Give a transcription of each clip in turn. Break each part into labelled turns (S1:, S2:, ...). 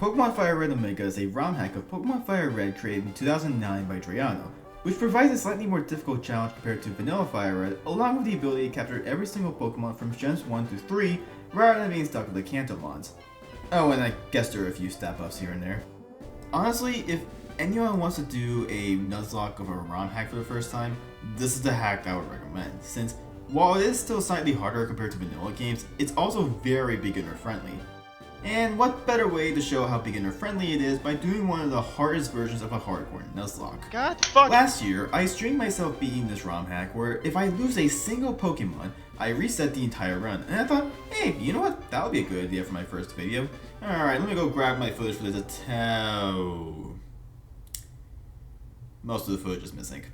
S1: Pokemon Firered Omega is a ROM hack of Pokemon Fire Red created in 2009 by Drayono, which provides a slightly more difficult challenge compared to Vanilla Fire Red, along with the ability to capture every single Pokemon from Gens 1 through 3, rather than being stuck with the Kantomons. Oh, and I guess there are a few stat buffs here and there. Honestly, if anyone wants to do a Nuzlocke of a ROM hack for the first time, this is the hack I would recommend, since while it is still slightly harder compared to vanilla games, it's also very beginner friendly. And what better way to show how beginner friendly it is by doing one of the hardest versions of a hardcore Nuzlocke.
S2: God fuck.
S1: Last year, I streamed myself beating this ROM hack where if I lose a single Pokemon, I reset the entire run, and I thought, hey, you know what, that would be a good idea for my first video. Alright, let me go grab my footage for this attempt. Most of the footage is missing,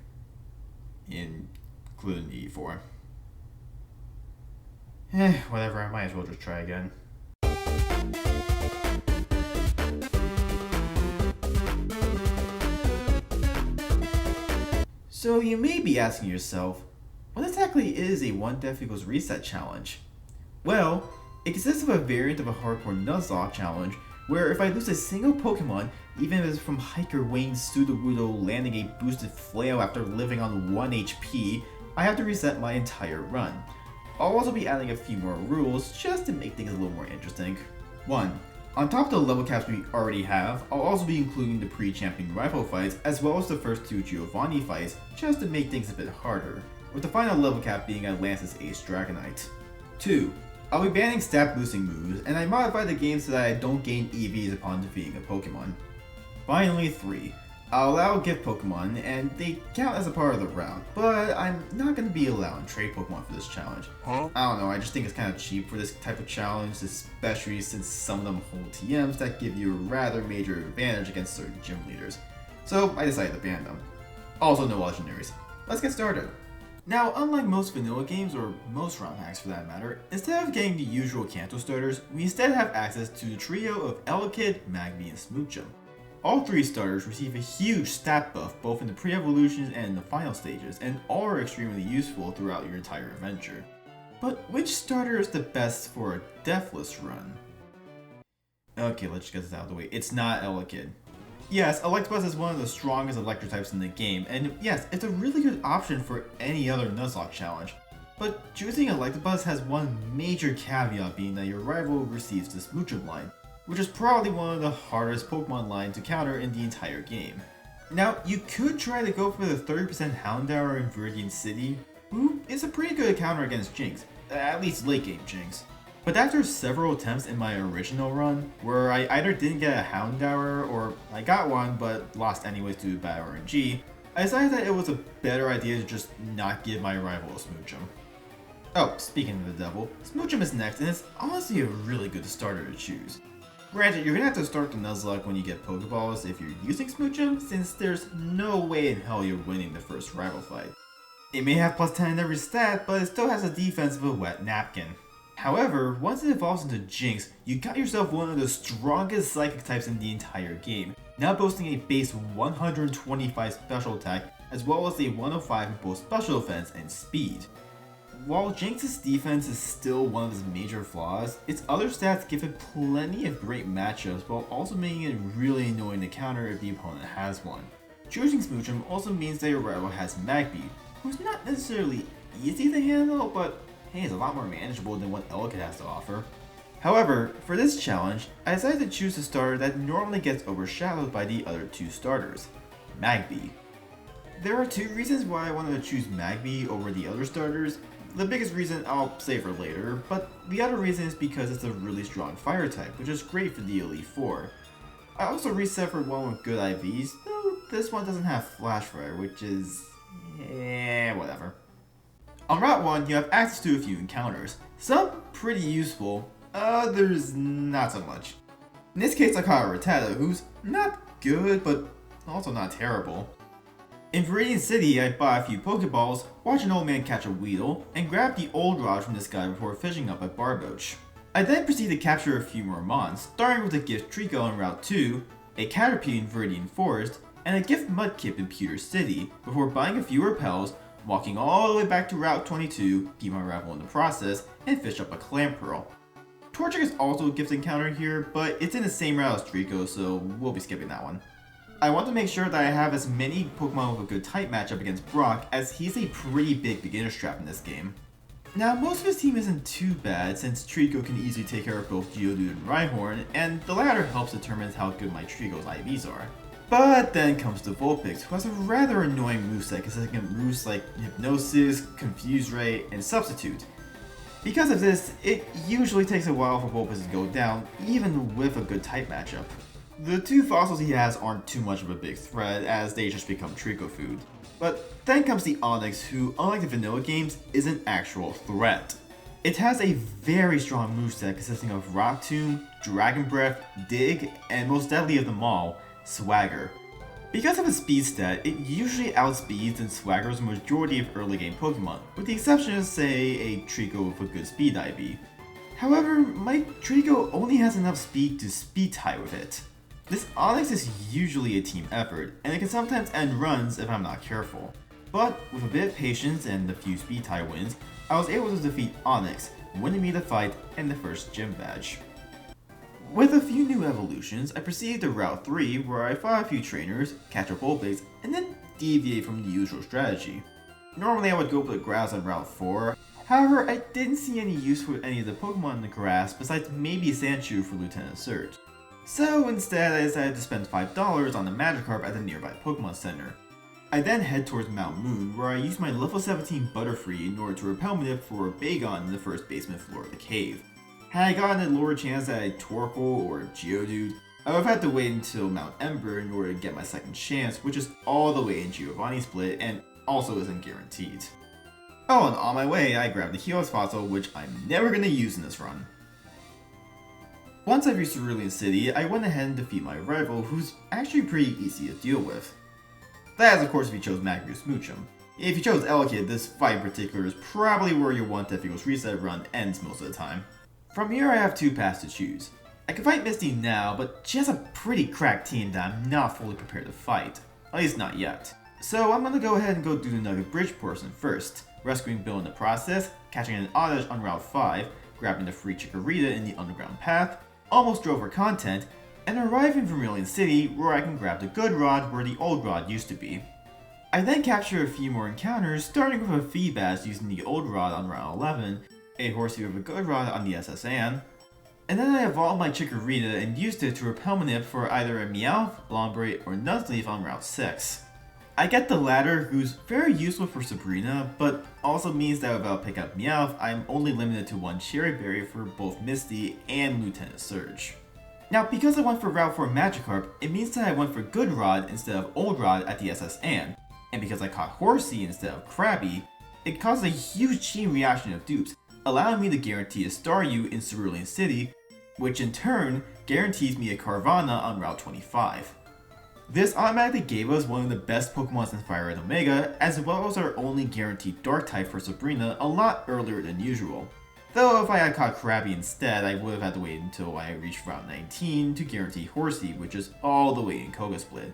S1: including the E4. Whatever, I might as well just try again. So you may be asking yourself, what exactly is a 1 death equals reset challenge? Well, it consists of a variant of a hardcore Nuzlocke challenge, where if I lose a single Pokemon, even if it's from Hiker Wayne's Sudowoodo landing a boosted flail after living on 1 HP, I have to reset my entire run. I'll also be adding a few more rules just to make things a little more interesting. 1. On top of the level caps we already have, I'll also be including the pre-champion rival fights as well as the first 2 Giovanni fights just to make things a bit harder, with the final level cap being Atlantis Ace Dragonite. 2. I'll be banning stat boosting moves, and I modify the game so that I don't gain EVs upon defeating a Pokemon. Finally, 3. I'll allow gift Pokemon, and they count as a part of the round, but I'm not going to be allowing trade Pokemon for this challenge. I don't know, I just think it's kind of cheap for this type of challenge, especially since some of them hold TMs that give you a rather major advantage against certain gym leaders. So I decided to ban them. Also no legendaries. Let's get started. Now, unlike most vanilla games, or most ROM hacks for that matter, instead of getting the usual Kanto starters, we instead have access to the trio of Elekid, Magby, and Smoochum. All 3 starters receive a huge stat buff both in the pre-evolutions and in the final stages, and all are extremely useful throughout your entire adventure. But which starter is the best for a deathless run? Okay, let's just get this out of the way. It's not Elekid. Yes, Electabuzz is one of the strongest electric types in the game, and yes, it's a really good option for any other Nuzlocke challenge. But choosing Electabuzz has one major caveat being that your rival receives the Smoochum line, which is probably one of the hardest Pokemon lines to counter in the entire game. Now, you could try to go for the 30% Houndour in Viridian City, who is a pretty good counter against Jinx, at least late game Jinx. But after several attempts in my original run, where I either didn't get a Houndour or I got one but lost anyways due to bad RNG, I decided that it was a better idea to just not give my rival a Smoochum. Oh, speaking of the devil, Smoochum is next, and it's honestly a really good starter to choose. Granted, you're gonna have to start the Nuzlocke when you get Pokeballs if you're using Smoochum, since there's no way in hell you're winning the first rival fight. It may have plus 10 in every stat, but it still has a defense of a wet napkin. However, once it evolves into Jinx, you got yourself one of the strongest psychic types in the entire game, now boasting a base 125 special attack as well as a 105 in both special defense and speed. While Jinx's defense is still one of its major flaws, its other stats give it plenty of great matchups while also making it really annoying to counter if the opponent has one. Choosing Smoochum also means that your rival has Magby, who's not necessarily easy to handle, but hey, it's a lot more manageable than what Elekid has to offer. However, for this challenge, I decided to choose a starter that normally gets overshadowed by the other 2 starters, Magby. There are 2 reasons why I wanted to choose Magby over the other starters. The biggest reason I'll save for later, but the other reason is because it's a really strong fire type, which is great for the Elite 4. I also reset for one with good IVs, though this one doesn't have Flash Fire, which is whatever. On Route 1, you have access to a few encounters, some pretty useful, others not so much. In this case I caught a Rattata, who's not good, but also not terrible. In Viridian City, I bought a few Pokeballs, watched an old man catch a Weedle, and grabbed the old rod from this guy before fishing up at Barboach. I then proceeded to capture a few more Mons, starting with a Gift Trico on Route 2, a Caterpie in Viridian Forest, and a Gift Mudkip in Pewter City, before buying a few Repels, walking all the way back to Route 22, keep my rival in the process, and fish up a Clamperl. Torchic is also a gift encounter here, but it's in the same route as Trico, so we'll be skipping that one. I want to make sure that I have as many Pokemon with a good type matchup against Brock, as he's a pretty big beginner's trap in this game. Now, most of his team isn't too bad, since Trico can easily take care of both Geodude and Rhyhorn, and the latter helps determine how good my Trico's IVs are. But then comes the Vulpix, who has a rather annoying moveset consisting of moves like Hypnosis, Confuse Ray, and Substitute. Because of this, it usually takes a while for Vulpix to go down, even with a good type matchup. The two fossils he has aren't too much of a big threat, as they just become Trico food. But then comes the Onix, who, unlike the vanilla games, is an actual threat. It has a very strong moveset consisting of Rock Tomb, Dragon Breath, Dig, and most deadly of them all, Swagger. Because of its speed stat, it usually outspeeds and swaggers the majority of early game Pokemon, with the exception of, say, a Trico with a good speed IV. However, my Trico only has enough speed to speed tie with it. This Onix is usually a team effort, and it can sometimes end runs if I'm not careful. But with a bit of patience and a few speed tie wins, I was able to defeat Onix, winning me the fight and the first gym badge. With a few new evolutions, I proceeded to Route 3 where I fought a few trainers, catch a Vulpix, and then deviate from the usual strategy. Normally I would go for the grass on Route 4, however I didn't see any use for any of the Pokemon in the grass besides maybe Sandshrew for Lieutenant Surge. So instead I decided to spend $5 on the Magikarp at the nearby Pokemon Center. I then head towards Mount Moon where I use my level 17 Butterfree in order to repel Manip for a Bagon in the first basement floor of the cave. Had I gotten a lower chance at a Torkoal or a Geodude, I would have had to wait until Mount Ember in order to get my second chance, which is all the way in Giovanni Split and also isn't guaranteed. Oh, and on my way I grabbed the Helios Fossil, which I'm never going to use in this run. Once I reached Cerulean City, I went ahead and defeat my rival, who's actually pretty easy to deal with. That is of course if you chose Magrius Smoochum. If you chose Elekid, this fight in particular is probably where your 1 Death reset run ends most of the time. From here I have two paths to choose. I can fight Misty now, but she has a pretty cracked team that I'm not fully prepared to fight. At least not yet. So I'm gonna go ahead and go do the Nugget Bridge portion first, rescuing Bill in the process, catching an Oddish on Route 5, grabbing the free Chikorita in the underground path, almost drove her content, and arriving from Vermilion City where I can grab the Good Rod where the Old Rod used to be. I then capture a few more encounters, starting with a Feebas using the Old Rod on Route 11, a Horsey with a Good Rod on the SS Anne, and then I evolved my Chikorita and used it to repel Manip for either a Meowth, Lombre, or Nuzleaf on Route 6. I get the latter, who's very useful for Sabrina, but also means that without picking up Meowth, I'm only limited to one Cherry Berry for both Misty and Lieutenant Surge. Now, because I went for Route 4 Magikarp, it means that I went for Good Rod instead of Old Rod at the SS Anne, and because I caught Horsey instead of Krabby, it caused a huge chain reaction of dupes, allowing me to guarantee a Staryu in Cerulean City, which in turn guarantees me a Carvanha on Route 25. This automatically gave us one of the best Pokemon in Firered Omega, as well as our only guaranteed Dark type for Sabrina a lot earlier than usual. Though if I had caught Krabby instead, I would have had to wait until I reached Route 19 to guarantee Horsey, which is all the way in Koga Split.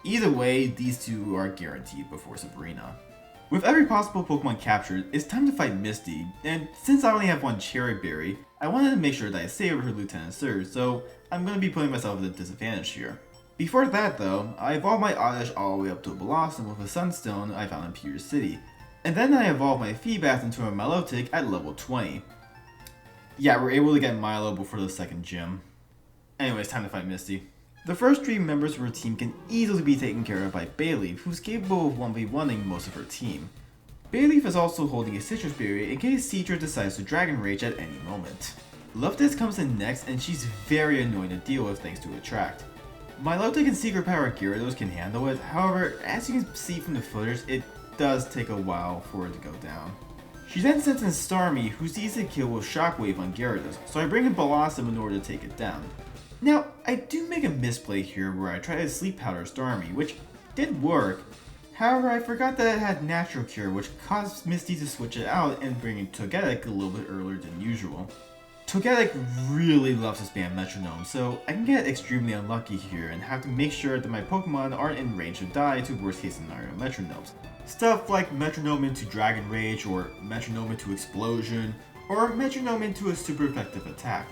S1: Either way, these two are guaranteed before Sabrina. With every possible Pokemon captured, it's time to fight Misty, and since I only have one Cherry Berry, I wanted to make sure that I saved her Lieutenant Surge, so I'm going to be putting myself at a disadvantage here. Before that though, I evolved my Oddish all the way up to a Blossom with a Sunstone I found in Pewter City, and then I evolved my Feebas into a Milotic at level 20. Yeah, we're able to get Milo before the second gym. Anyways, time to fight Misty. The first three members of her team can easily be taken care of by Bayleaf, who's capable of 1v1ing most of her team. Bayleaf is also holding a Citrus Berry in case Cedra decides to Dragon Rage at any moment. Loftus comes in next, and she's very annoying to deal with thanks to Attract. Milotic and Secret Power Gyarados can handle it, however, as you can see from the footers, it does take a while for it to go down. She then sends in Starmie, who's easy to kill with Shockwave on Gyarados, so I bring in Blossom in order to take it down. Now, I do make a misplay here where I try to Sleep Powder Starmie, which did work. However, I forgot that it had Natural Cure, which caused Misty to switch it out and bring in Togetic a little bit earlier than usual. Togetic really loves to spam Metronome, so I can get extremely unlucky here and have to make sure that my Pokemon aren't in range to die to worst case scenario Metronomes. Stuff like Metronome into Dragon Rage, or Metronome into Explosion, or Metronome into a super effective attack.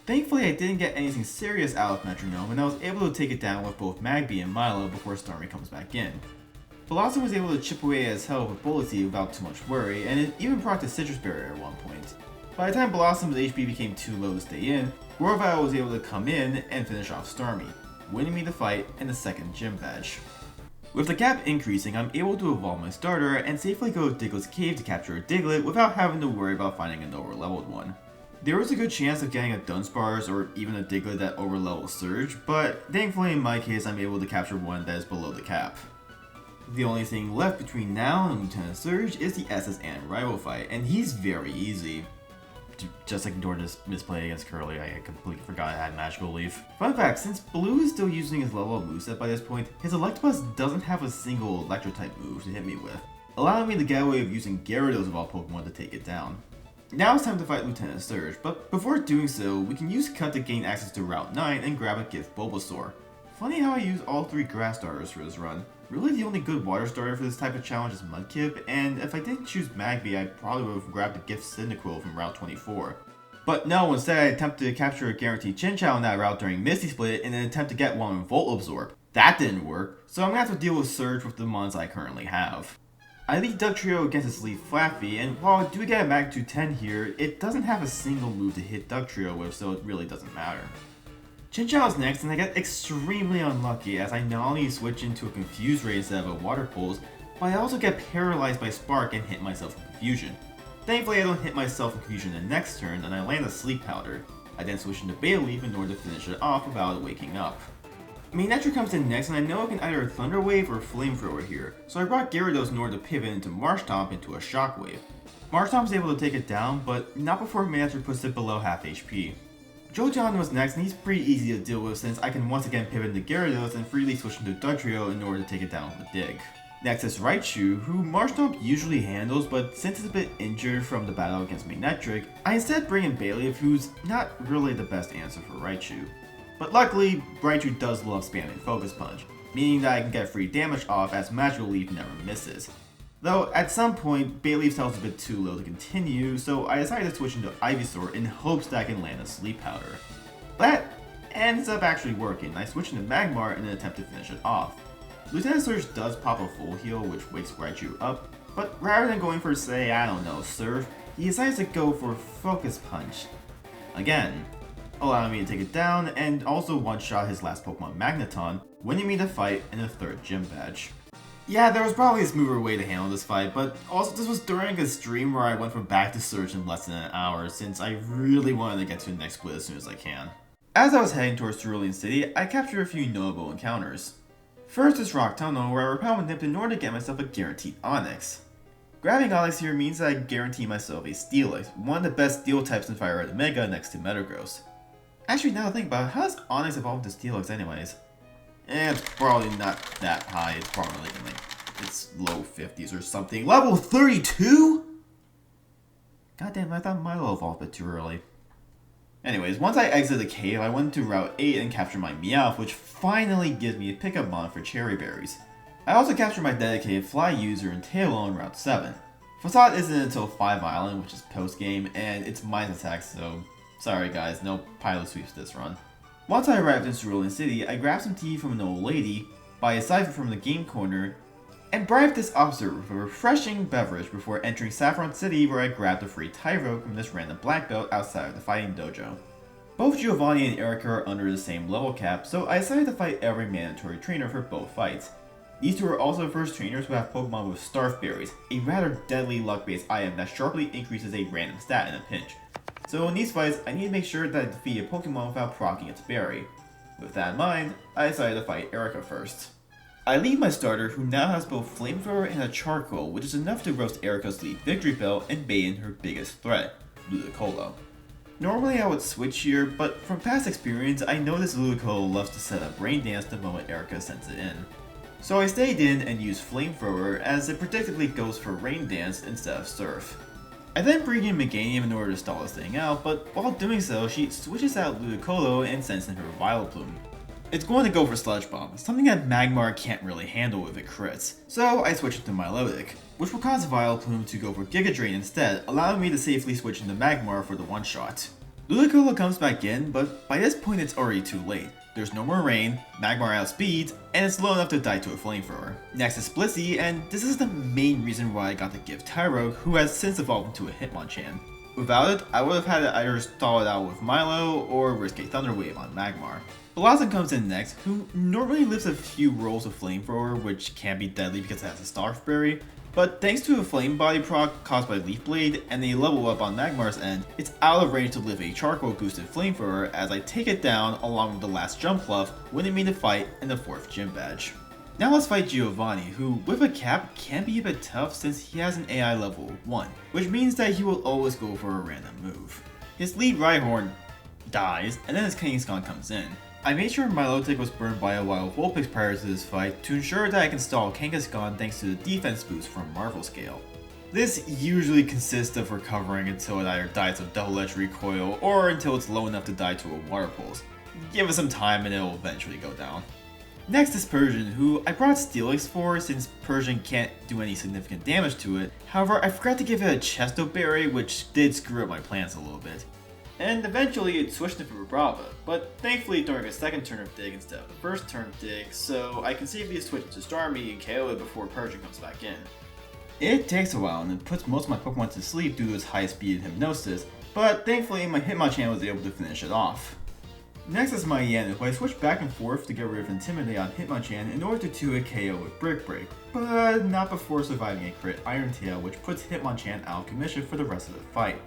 S1: Thankfully, I didn't get anything serious out of Metronome, and I was able to take it down with both Magby and Milo before Stormy comes back in. Blossom was able to chip away at his health with Bullet Seed without too much worry, and it even procced a Citrus Barrier at one point. By the time Blossom's HP became too low to stay in, Grovyle was able to come in and finish off Stormy, winning me the fight and the second gym badge. With the gap increasing, I'm able to evolve my starter and safely go to Diglett's cave to capture a Diglett without having to worry about finding a lower leveled one. There was a good chance of getting a Dunsparce or even a Diglett that overlevels Surge, but thankfully in my case I'm able to capture one that is below the cap. The only thing left between now and Lieutenant Surge is the SS and rival fight, and he's very easy. Just ignore this misplay against Curly, I completely forgot I had Magical Leaf. Fun fact, since Blue is still using his level up moveset by this point, his Electabuzz doesn't have a single Electro-type move to hit me with, allowing me the getaway of using Gyarados of all Pokemon to take it down. Now it's time to fight Lieutenant Surge, but before doing so, we can use Cut to gain access to Route 9 and grab a gift Bulbasaur. Funny how I use all 3 grass starters for this run. Really the only good water starter for this type of challenge is Mudkip, and if I didn't choose Magby, I probably would have grabbed a gift Cyndaquil from Route 24. But no, instead I attempted to capture a guaranteed Chinchou on that route during Misty Split in an attempt to get one with Volt Absorb. That didn't work, so I'm gonna have to deal with Surge with the mons I currently have. I lead Dugtrio against its lead Flaffy, and while I do get a magnitude 10 here, it doesn't have a single move to hit Dugtrio with, so it really doesn't matter. Chinchou is next, and I get extremely unlucky as I not only switch into a Confuse Ray instead of a Water Pulse, but I also get paralyzed by Spark and hit myself in Confusion. Thankfully I don't hit myself in Confusion the next turn, and I land a Sleep Powder. I then switch into Beta Leaf in order to finish it off without waking up. Manectric comes in next, and I know I can either Thunder Wave or Flamethrower here, so I brought Gyarados in order to pivot into Marshtomp into a Shockwave. Marshtomp is able to take it down, but not before Manectric puts it below half HP. Jojon was next, and he's pretty easy to deal with since I can once again pivot into Gyarados and freely switch into Dugtrio in order to take it down with a Dig. Next is Raichu, who Marshtomp usually handles, but since it's a bit injured from the battle against Manectric, I instead bring in Bayleaf, who's not really the best answer for Raichu. But luckily, Raichu does love spamming Focus Punch, meaning that I can get free damage off as Magical Leaf never misses. Though, at some point, Bayleaf's health is a bit too low to continue, so I decided to switch into Ivysaur in hopes that I can land a Sleep Powder. That ends up actually working. I switch into Magmar in an attempt to finish it off. Lieutenant Surge does pop a full heal, which wakes Raichu up, but rather than going for, say, I don't know, Surf, he decides to go for Focus Punch. Again, allowing me to take it down, and also one-shot his last Pokemon Magneton, winning me the fight in a third gym badge. Yeah, there was probably a smoother way to handle this fight, but also this was during a stream where I went from back to Surge in less than an hour, since I really wanted to get to the next split as soon as I can. As I was heading towards Cerulean City, I captured a few notable encounters. First is Rock Tunnel, where I repel with Nipped in order to get myself a guaranteed Onix. Grabbing Onix here means that I guarantee myself a Steelix, one of the best steel types in Firered Omega next to Metagross. Actually, now to think about it, how does Onix evolve to Steelix anyways? It's probably not that high, it's probably like it's low 50s or something. Level 32?! Goddamn, I thought Milo evolved a bit too early. Anyways, once I exit the cave, I went to Route 8 and captured my Meowth, which finally gives me a pickup mon for Cherry Berries. I also captured my dedicated Fly user in Taillow on Route 7. Facade isn't until 5 Island, which is post-game, and it's minus attack, so sorry guys, no pilot sweeps this run. Once I arrived in Cerulean City, I grabbed some tea from an old lady, buy a siphon from the game corner, and bribed this officer with a refreshing beverage before entering Saffron City, where I grabbed a free Tyro from this random black belt outside of the fighting dojo. Both Giovanni and Erica are under the same level cap, so I decided to fight every mandatory trainer for both fights. These two are also the first trainers who have Pokemon with Starf Berries, a rather deadly luck-based item that sharply increases a random stat in a pinch. So in these fights, I need to make sure that I defeat a Pokemon without proccing its berry. With that in mind, I decided to fight Erica first. I lead my starter, who now has both Flamethrower and a Charcoal, which is enough to roast Erica's lead Victory Bell and bait in her biggest threat, Ludicolo. Normally I would switch here, but from past experience, I know this Ludicolo loves to set up Rain Dance the moment Erica sends it in. So I stayed in and used Flamethrower, as it predictably goes for Rain Dance instead of Surf. I then bring in Meganium in order to stall this thing out, but while doing so, she switches out Ludicolo and sends in her Vileplume. It's going to go for Sludge Bomb, something that Magmar can't really handle if it crits, so I switch into Milotic, which will cause Vileplume to go for Giga Drain instead, allowing me to safely switch into Magmar for the one-shot. Ludicolo comes back in, but by this point it's already too late. There's no more rain, Magmar outspeeds, and it's low enough to die to a flamethrower. Next is Splissy, and this is the main reason why I got the gift Tyro, who has since evolved into a Hitmonchan. Without it, I would have had to either stall it out with Milo or risk a Thunder Wave on Magmar. Blossom comes in next, who normally lives a few rolls of Flamethrower, which can be deadly because it has a Starf Berry, but thanks to a Flame Body proc caused by Leaf Blade and a level up on Magmar's end, it's out of range to live a Charcoal boosted Flamethrower as I take it down along with the last Jump Fluff, winning me the fight and the 4th Gym Badge. Now let's fight Giovanni, who with a cap can be a bit tough since he has an AI level 1, which means that he will always go for a random move. His lead Rhyhorn dies, and then his Kangaskhan comes in. I made sure Milotic was burned by a wild Vulpix prior to this fight to ensure that I can stall Kangaskhan thanks to the defense boost from Marvel Scale. This usually consists of recovering until it either dies of Double Edge Recoil or until it's low enough to die to a Water Pulse. Give it some time and it'll eventually go down. Next is Persian, who I brought Steelix for since Persian can't do any significant damage to it. However, I forgot to give it a Chesto Berry, which did screw up my plans a little bit. And eventually it switched into Vibrava, but thankfully during a second turn of Dig instead of the first turn of Dig, so I can safely switch into Starmie and KO it before Persian comes back in. It takes a while and it puts most of my Pokemon to sleep due to its high speed and Hypnosis, but thankfully my Hitmonchan was able to finish it off. Next is Mayan, who I switched back and forth to get rid of Intimidate on Hitmonchan in order to 2-hit KO with Brick Break, but not before surviving a crit Iron Tail, which puts Hitmonchan out of commission for the rest of the fight.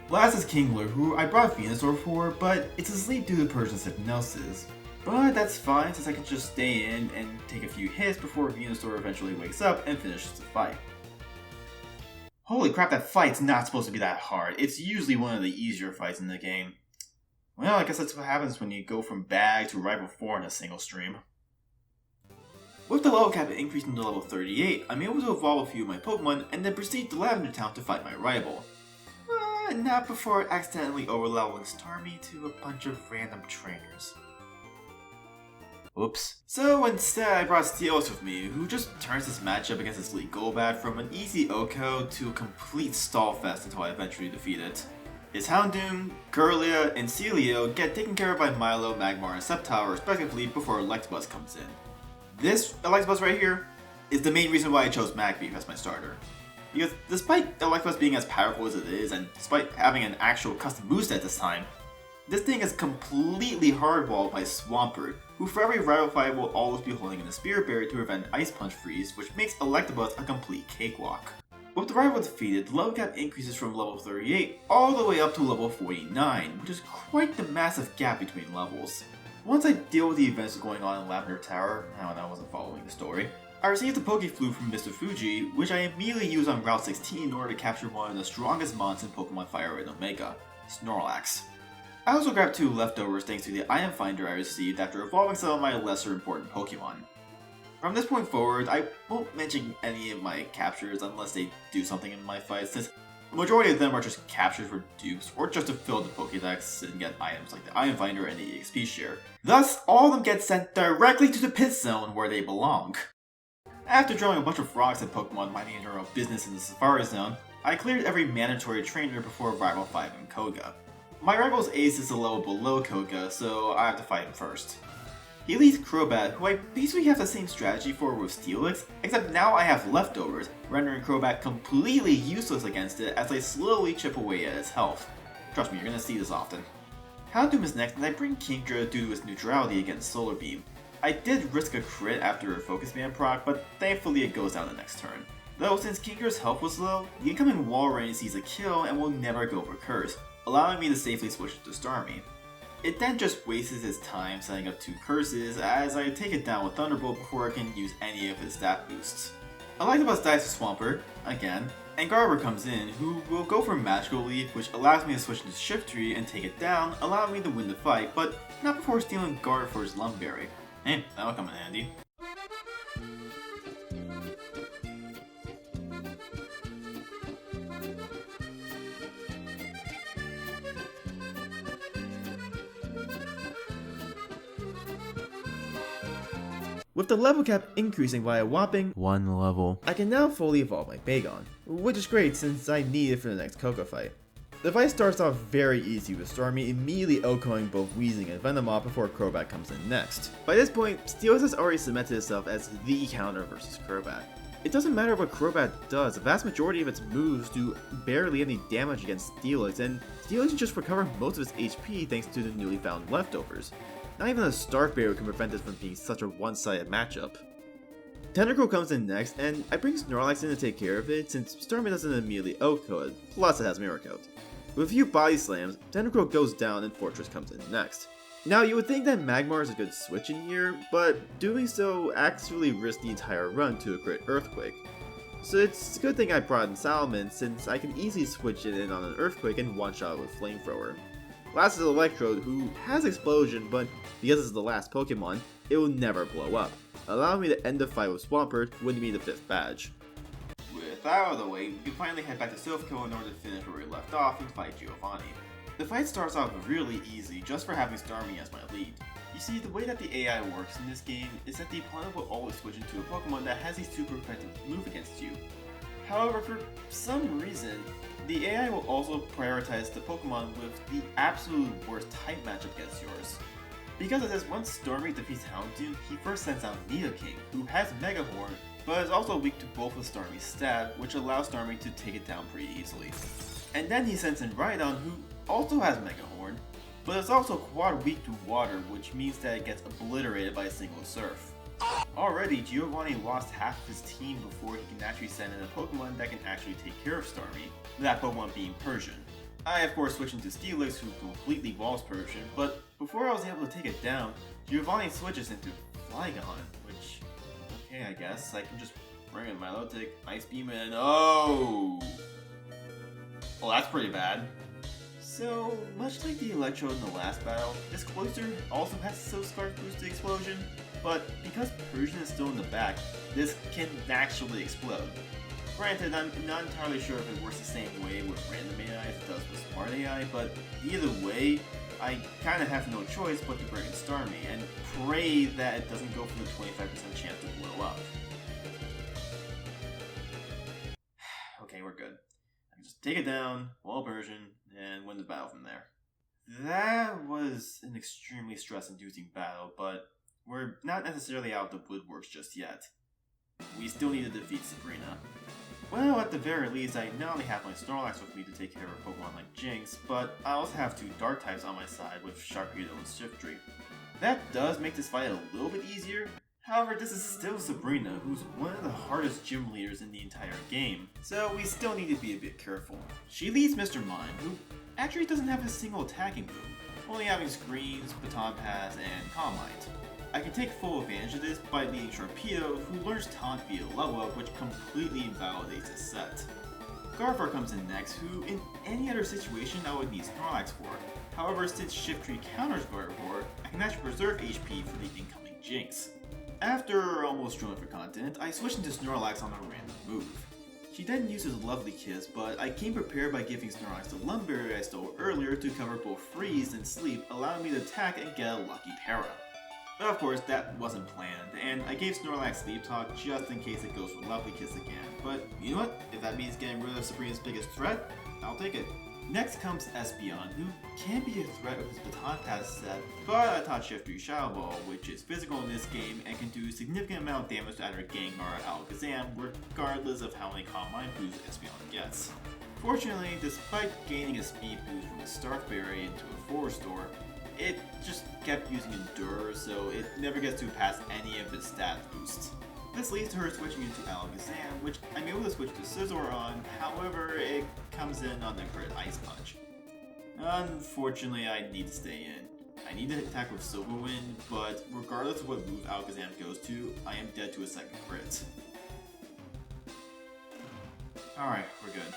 S1: Last is Kingler, who I brought Venusaur for, but it's asleep due to Persian's Hypnosis. But that's fine since I can just stay in and take a few hits before Venusaur eventually wakes up and finishes the fight. Holy crap, that fight's not supposed to be that hard. It's usually one of the easier fights in the game. Well, I guess that's what happens when you go from bag to rival 4 in a single stream. With the level cap increasing to level 38, I'm able to evolve a few of my Pokemon and then proceed to Lavender Town to fight my rival. Not before accidentally overleveling Starmie to a bunch of random trainers. Oops. So instead I brought Steelix with me, who just turns this matchup against his lead Golbat from an easy OHKO to a complete stall fest until I eventually defeat it. His Houndoom, Kirlia, and Celio get taken care of by Milo, Magmar, and Sceptile respectively before Electabuzz comes in. This Electabuzz right here is the main reason why I chose Magby as my starter. Because despite Electabuzz being as powerful as it is, and despite having an actual custom moveset this time, this thing is completely hardwalled by Swampert, who for every rival fight will always be holding in a Spirit Berry to prevent Ice Punch Freeze, which makes Electabuzz a complete cakewalk. With the rival defeated, the level cap increases from level 38 all the way up to level 49, which is quite the massive gap between levels. Once I deal with the events going on in Lavender Tower, I wasn't following the story, I received a Pokeflute from Mr. Fuji, which I immediately used on Route 16 in order to capture one of the strongest mons in Pokemon Firered Omega, Snorlax. I also grabbed 2 leftovers thanks to the item finder I received after evolving some of my lesser important Pokemon. From this point forward, I won't mention any of my captures unless they do something in my fights, since the majority of them are just captures for dupes or just to fill the Pokédex and get items like the item finder and the EXP share. Thus, all of them get sent directly to the pit zone where they belong. After drawing a bunch of rocks at Pokemon minding their own business in the Safari Zone, I cleared every mandatory trainer before Rival 5 in Koga. My rival's ace is a level below Koga, so I have to fight him first. He leads Crobat, who I basically have the same strategy for with Steelix, except now I have leftovers, rendering Crobat completely useless against it as I slowly chip away at its health. Trust me, you're gonna see this often. Houndoom is next, and I bring Kingdra due to its neutrality against Solar Beam. I did risk a crit after a Focus Band proc, but thankfully it goes down the next turn. Though since Kingdra's health was low, the incoming Walrein sees a kill and will never go for Curse, allowing me to safely switch to Starmie. It then just wastes its time setting up 2 curses as I take it down with Thunderbolt before I can use any of his stat boosts. Electabuzz dies to Swampert, again, and Garber comes in, who will go for Magical Leaf, which allows me to switch into Shiftry and take it down, allowing me to win the fight, but not before stealing Garber for his Lumberry. Hey, that'll come in handy. With the level cap increasing by a whopping 1 level, I can now fully evolve my Bagon, which is great since I need it for the next Koga fight. The fight starts off very easy with Stormy immediately outgoing both Weezing and Venomoth before Crobat comes in next. By this point, Steelix has already cemented itself as the counter versus Crobat. It doesn't matter what Crobat does, the vast majority of its moves do barely any damage against Steelix, and Steelix can just recover most of its HP thanks to the newly found leftovers. Not even a Stark Barrier can prevent this from being such a one-sided matchup. Tentacruel comes in next, and I bring Snorlax in to take care of it since Starmie doesn't immediately outgo it, plus it has Mirror Coat. With a few body slams, Tentacruel goes down and Fortress comes in next. Now you would think that Magmar is a good switch in here, but doing so actually risks the entire run to a crit Earthquake. So it's a good thing I brought in Salmon since I can easily switch it in on an Earthquake and one-shot it with Flamethrower. Last is Electrode, who has Explosion, but because it's the last Pokemon, it will never blow up, allowing me to end the fight with Swampert, winning me the 5th badge. With that out of the way, we can finally head back to Silphco in order to finish where we left off and fight Giovanni. The fight starts off really easy just for having Starmie as my lead. You see, the way that the AI works in this game is that the opponent will always switch into a Pokemon that has a super effective move against you. However, for some reason, the AI will also prioritize the Pokemon with the absolute worst type matchup against yours. Because of this, once Stormy defeats Houndoom, he first sends out Nidoking, who has Mega Horn, but is also weak to both of Starmie's stab, which allows Starmie to take it down pretty easily. And then he sends in Rhydon, who also has Mega Horn, but is also quad weak to water, which means that it gets obliterated by a single Surf. Already, Giovanni lost half of his team before he can actually send in a Pokemon that can actually take care of Starmie, that Pokemon being Persian. I of course switch into Steelix, who completely walls Persian, but before I was able to take it down, Giovanni switches into Flygon, which, okay I guess, I can just bring in Milotic, Ice Beam, and oh! Well that's pretty bad. So, much like the Electrode in the last battle, this Cloyster also has Silph Scarf boosted explosion, but because Persian is still in the back, this can actually explode. Granted, I'm not entirely sure if it works the same way with random AI as it does with smart AI, but either way, I kinda have no choice but to bring in Starmie, and pray that it doesn't go for the 25% chance to blow up. Okay, we're good. I can just take it down, wall Persian, and win the battle from there. That was an extremely stress-inducing battle, but we're not necessarily out of the woodworks just yet. We still need to defeat Sabrina. Well, at the very least, I not only have my Snorlax with me to take care of a Pokemon like Jinx, but I also have 2 Dark types on my side with Sharpedo and Shiftry. That does make this fight a little bit easier. However, this is still Sabrina, who's one of the hardest gym leaders in the entire game, so we still need to be a bit careful. She leads Mr. Mime, who actually doesn't have a single attacking move, only having Screens, Baton Pass, and Calm Light. I can take full advantage of this by leading Sharpedo, who learns Taunt via level up, which completely invalidates his set. Gardevoir comes in next, who in any other situation I would need Snorlax for. However, since Shiftry counters Gardevoir, I can actually preserve HP for the incoming Jinx. After almost drilling for content, I switch into Snorlax on a random move. She then uses Lovely Kiss, but I came prepared by giving Snorlax the Lumberry I stole earlier to cover both Freeze and Sleep, allowing me to attack and get a lucky para. But of course, that wasn't planned, and I gave Snorlax Sleep Talk just in case it goes for Lovely Kiss again. But you know what? If that means getting rid of Sabrina's biggest threat, I'll take it. Next comes Espeon, who can be a threat with his Baton Pass set, but I taught Shiftry Shadow Ball, which is physical in this game and can do a significant amount of damage to either Gengar or Alakazam, regardless of how many Calm Mind boosts Espeon gets. Fortunately, despite gaining a speed boost from a Stark Berry into a 4-store, it just kept using Endure, so it never gets to pass any of its stat boosts. This leads to her switching into Alakazam, which I'm able to switch to Scizor on, however, it comes in on the crit Ice Punch. Unfortunately, I need to stay in. I need to attack with Silver Wind, but regardless of what move Alakazam goes to, I am dead to a second crit. Alright, we're good.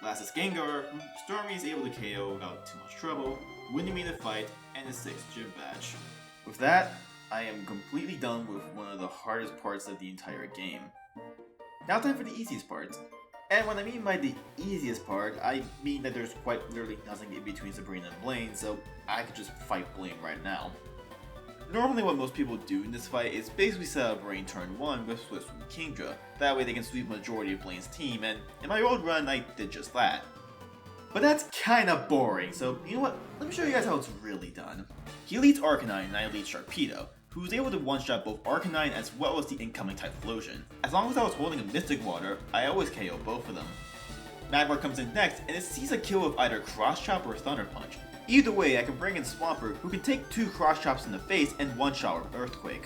S1: Last is Gengar, who Stormy is able to KO without too much trouble, winning me the fight and the 6th gym badge. With that, I am completely done with one of the hardest parts of the entire game. Now time for the easiest part. And what I mean by the easiest part, I mean that there's quite literally nothing in between Sabrina and Blaine, so I could just fight Blaine right now. Normally what most people do in this fight is basically set up Rain turn 1 with Swift from Kingdra, that way they can sweep the majority of Blaine's team, and in my old run I did just that. But that's kinda boring, so you know what? Let me show you guys how it's really done. He leads Arcanine and I lead Sharpedo, who's able to one-shot both Arcanine as well as the incoming Typhlosion. As long as I was holding a Mystic Water, I always KO both of them. Magmar comes in next, and it sees a kill with either Cross Chop or Thunder Punch. Either way, I can bring in Swampert, who can take 2 Cross Chops in the face and one-shot with Earthquake.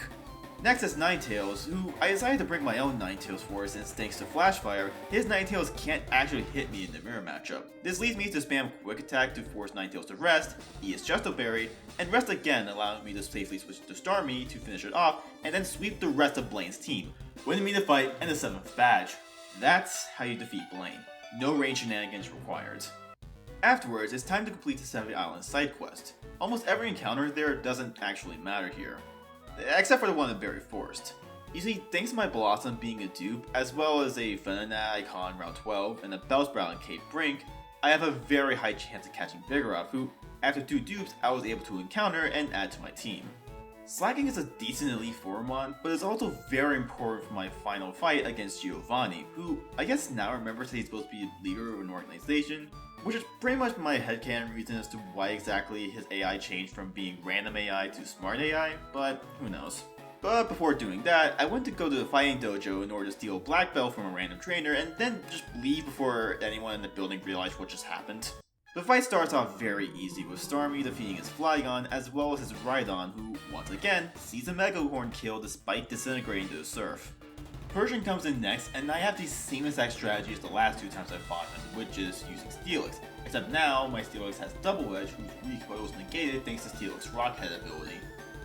S1: Next is Ninetales, who I decided to bring my own Ninetales for since thanks to Flash Fire, his Ninetales can't actually hit me in the mirror matchup. This leads me to spam Quick Attack to force Ninetales to rest, he is Justo Berry, and rest again, allowing me to safely switch to Starmie to finish it off, and then sweep the rest of Blaine's team, winning me the fight and the 7th badge. That's how you defeat Blaine. No range shenanigans required. Afterwards, it's time to complete the 70 Island side quest. Almost every encounter there doesn't actually matter here, except for the one at Very Forest. You see, thanks to my Blossom being a dupe, as well as a Venonat icon round 12 and a Bellsprout in Cape Brink, I have a very high chance of catching Vigoroth, who, after 2 dupes, I was able to encounter and add to my team. Slacking is a decent Elite Four mon, but is also very important for my final fight against Giovanni, who I guess now remembers that he's supposed to be a leader of an organization, which is pretty much my headcanon reason as to why exactly his AI changed from being random AI to smart AI, but who knows. But before doing that, I went to go to the fighting dojo in order to steal a black belt from a random trainer and then just leave before anyone in the building realized what just happened. The fight starts off very easy with Starmie defeating his Flygon as well as his Rhydon, who, once again, sees a Mega Horn kill despite disintegrating to the surf. Persian comes in next, and I have the same exact strategy as the last 2 times I fought him, which is using Steelix, except now my Steelix has Double Edge, whose recoil is negated thanks to Steelix's Rockhead ability.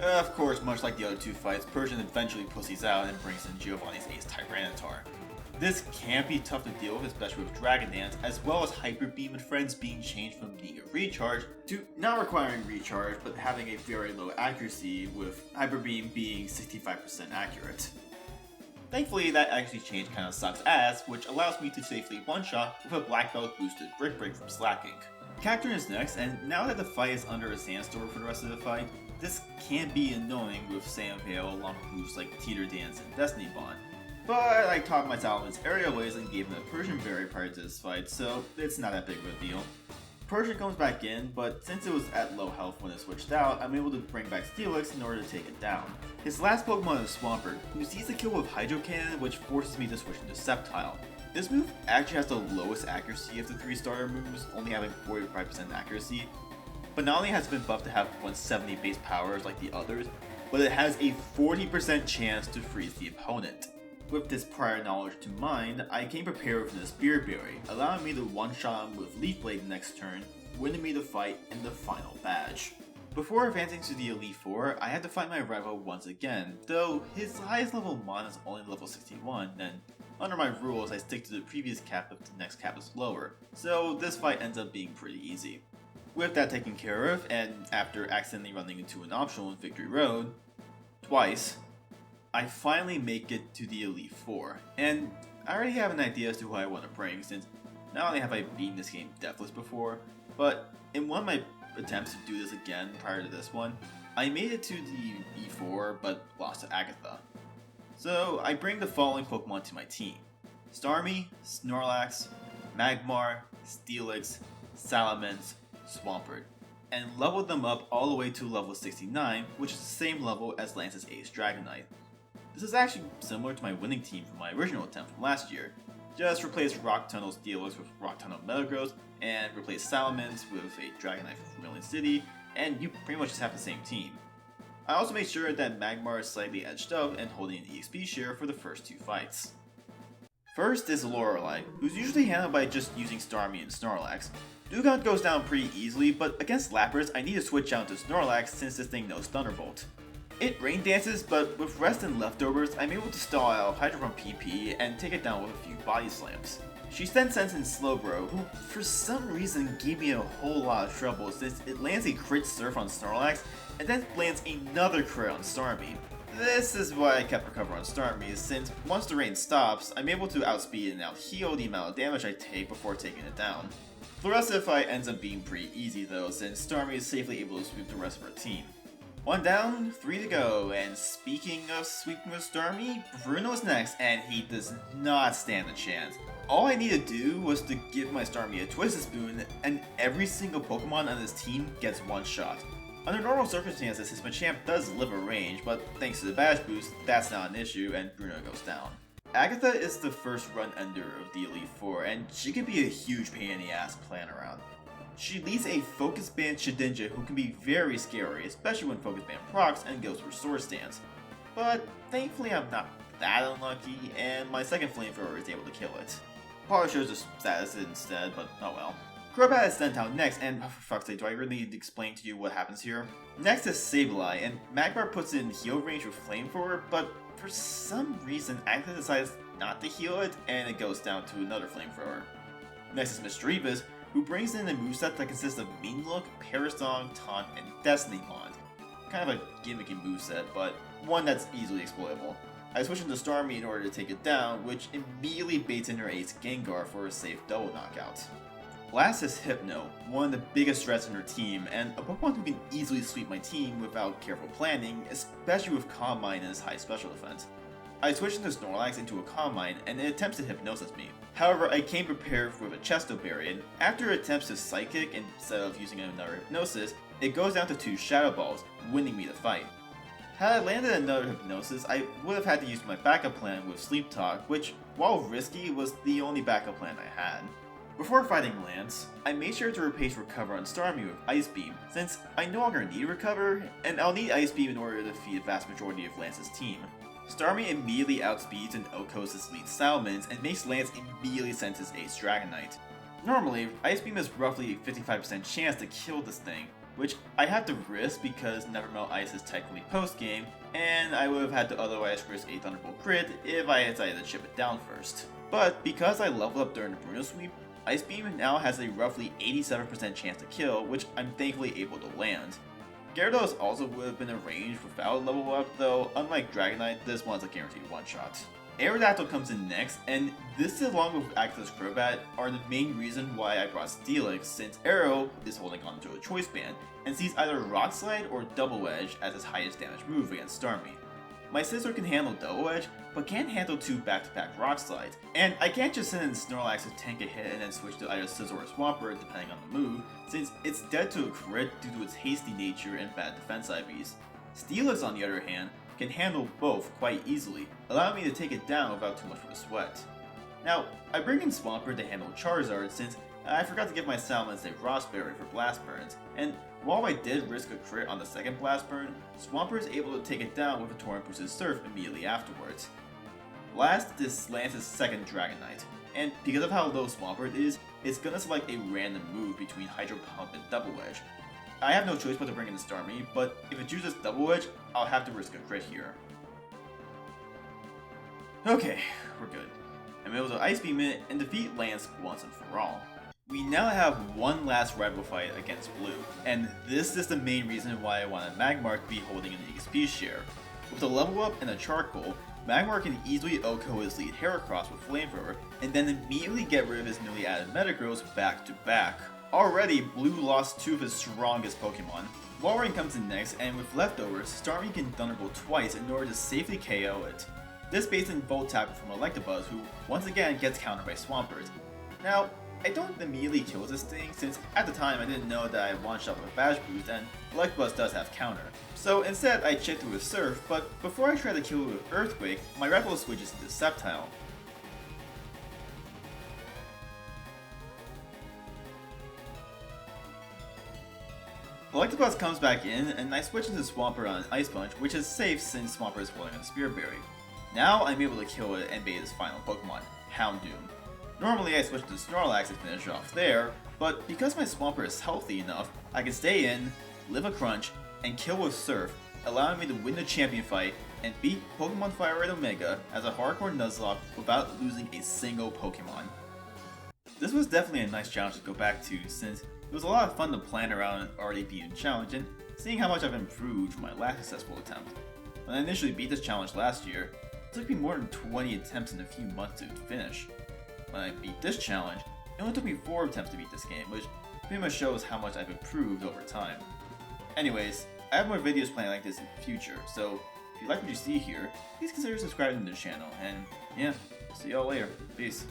S1: Of course, much like the other 2 fights, Persian eventually pussies out and brings in Giovanni's Ace Tyranitar. This can be tough to deal with, especially with Dragon Dance, as well as Hyper Beam and Friends being changed from being a recharge to not requiring recharge, but having a very low accuracy, with Hyper Beam being 65% accurate. Thankfully, that actually change kinda sucks ass, which allows me to safely one-shot with a Black Belt boosted Brick Break from slacking. Cacturne is next, and now that the fight is under a sandstorm for the rest of the fight, this can be annoying with Sandveil along with moves like Teeter Dance and Destiny Bond. But I taught my Salamence aerial ways and gave him a Persian Berry prior to this fight, so it's not that big of a deal. Persian comes back in, but since it was at low health when it switched out, I'm able to bring back Steelix in order to take it down. His last Pokemon is Swampert, who sees the kill with Hydro Cannon, which forces me to switch into Sceptile. This move actually has the lowest accuracy of the 3 starter moves, only having 45% accuracy, but not only has it been buffed to have 170 base powers like the others, but it has a 40% chance to freeze the opponent. With this prior knowledge to mind, I came prepared with the Spirit Berry, allowing me to one-shot him with Leaf Blade next turn, winning me the fight in the final badge. Before advancing to the Elite Four, I had to fight my rival once again, though his highest level mon is only level 61, and under my rules I stick to the previous cap if the next cap is lower, so this fight ends up being pretty easy. With that taken care of, and after accidentally running into an optional in Victory Road, twice, I finally make it to the Elite Four, and I already have an idea as to who I want to bring, since not only have I beaten this game deathless before, but in one of my attempts to do this again prior to this one, I made it to the E4 but lost to Agatha. So I bring the following Pokemon to my team: Starmie, Snorlax, Magmar, Steelix, Salamence, Swampert, and leveled them up all the way to level 69, which is the same level as Lance's Ace Dragonite. This is actually similar to my winning team from my original attempt from last year. Just replace Rock Tunnel Steelix with Rock Tunnel Metagross, and replace Salamence with a Dragonite from Vermilion City, and you pretty much just have the same team. I also made sure that Magmar is slightly edged up and holding an EXP share for the first 2 fights. First is Lorelei, who's usually handled by just using Starmie and Snorlax. Dugong goes down pretty easily, but against Lapras I need to switch out to Snorlax since this thing knows Thunderbolt. It rain dances, but with rest and leftovers, I'm able to stall out Hydro Pump PP and take it down with a few body slams. She then sends in Slowbro, who for some reason gave me a whole lot of trouble since it lands a crit surf on Snorlax and then lands another crit on Starmie. This is why I kept recover on Starmie, since once the rain stops, I'm able to outspeed and out-heal the amount of damage I take before taking it down. The rest of the fight ends up being pretty easy though, since Starmie is safely able to sweep the rest of her team. One down, 3 to go, and speaking of sweeping with Starmie, Bruno's next, and he does not stand a chance. All I need to do was to give my Starmie a Twisted Spoon, and every single Pokemon on his team gets one shot. Under normal circumstances, his Machamp does live a range, but thanks to the badge boost, that's not an issue, and Bruno goes down. Agatha is the first run ender of the Elite Four, and she can be a huge pain in the ass to plan around. She leads a Focus Band Shedinja who can be very scary, especially when Focus Band procs and goes for Sword Stance. But thankfully I'm not that unlucky, and my second Flamethrower is able to kill it. Probably shows the status instead, but oh well. Crobat is sent out next, and for fuck's sake, do I really need to explain to you what happens here? Next is Sableye, and Magmar puts it in heal range with Flamethrower, but for some reason Agatha decides not to heal it, and it goes down to another Flamethrower. Next is Misdreavus, who brings in a moveset that consists of Mean Look, Parasong, Taunt, and Destiny Bond. Kind of a gimmicky moveset, but one that's easily exploitable. I switch into Starmie in order to take it down, which immediately baits in her ace Gengar for a safe double knockout. Last is Hypno, one of the biggest threats in her team, and a Pokemon who can easily sweep my team without careful planning, especially with Calm Mind and his high special defense. I switch into Snorlax into a Calm Mind, and it attempts to Hypnosis me. However, I came prepared with a Chesto Berry, and after it attempts to Psychic instead of using another Hypnosis, it goes down to 2 Shadow Balls, winning me the fight. Had I landed another Hypnosis, I would have had to use my backup plan with Sleep Talk, which, while risky, was the only backup plan I had. Before fighting Lance, I made sure to replace Recover on Starmie with Ice Beam, since I no longer need Recover, and I'll need Ice Beam in order to defeat a vast majority of Lance's team. Starmie immediately outspeeds and outcoasts his lead Salamence and makes Lance immediately sense his Ace Dragonite. Normally, Ice Beam is roughly a 55% chance to kill this thing, which I have to risk because Nevermelt Ice is technically post-game, and I would have had to otherwise risk a Thunderbolt crit if I decided to chip it down first. But because I leveled up during the Bruno sweep, Ice Beam now has a roughly 87% chance to kill, which I'm thankfully able to land. Gyarados also would have been a range without a level up, though unlike Dragonite, this one's a guaranteed one-shot. Aerodactyl comes in next, and this along with Agatha's Crobat are the main reason why I brought Steelix, since Aero is holding on to a Choice Band, and sees either Rock Slide or Double Edge as his highest damage move against Starmie. My Scizor can handle Double Edge, but can't handle 2 back-to-back Rock Slides, and I can't just send in Snorlax to tank a hit and then switch to either Scizor or Swampert depending on the move, since it's dead to a crit due to its hasty nature and bad defense IVs. Steelix, on the other hand, can handle both quite easily, allowing me to take it down without too much of a sweat. Now, I bring in Swampert to handle Charizard since I forgot to give my Salamence a Frost Berry for Blast Burns, and while I did risk a crit on the second Blast Burn, Swampert is able to take it down with a Torrent Boosted Surf immediately afterwards. Last is Lance's second Dragonite, and because of how low Swampert is, it's gonna select a random move between Hydro Pump and Double Edge. I have no choice but to bring in Starmie, but if it chooses Double Edge, I'll have to risk a crit here. Okay, we're good. I'm able to Ice Beam it and defeat Lance once and for all. We now have one last rival fight against Blue, and this is the main reason why I wanted Magmar to be holding an XP share. With a level up and a charcoal, Magmar can easily OHKO his lead Heracross with Flamethrower, and then immediately get rid of his newly added Metagross back to back. Already, Blue lost 2 of his strongest Pokemon. Walrein comes in next, and with leftovers, Starmie can Thunderbolt twice in order to safely KO it. This baits in Volt Tackle from Electabuzz, who once again gets countered by Swampert. Now, I don't immediately kill this thing, since at the time I didn't know that I one-shot with a Badge Boost, and Electabuzz does have counter. So instead, I chipped it with Surf, but before I try to kill it with Earthquake, my rifle switches into Sceptile. Electabuzz comes back in, and I switch into Swampert on Ice Punch, which is safe since Swampert is holding a Spear Berry. Now I'm able to kill it and bait its final Pokemon, Houndoom. Normally I switch to Snorlax to finish off there, but because my Swampert is healthy enough, I can stay in, live a crunch, and kill with Surf, allowing me to win the champion fight and beat Pokemon Firered Omega as a hardcore Nuzlocke without losing a single Pokemon. This was definitely a nice challenge to go back to, since it was a lot of fun to plan around an already beaten challenge and seeing how much I've improved from my last successful attempt. When I initially beat this challenge last year, it took me more than 20 attempts in a few months to finish. When I beat this challenge, it only took me 4 attempts to beat this game, which pretty much shows how much I've improved over time. Anyways, I have more videos planned like this in the future, so if you like what you see here, please consider subscribing to the channel, and yeah, see y'all later. Peace.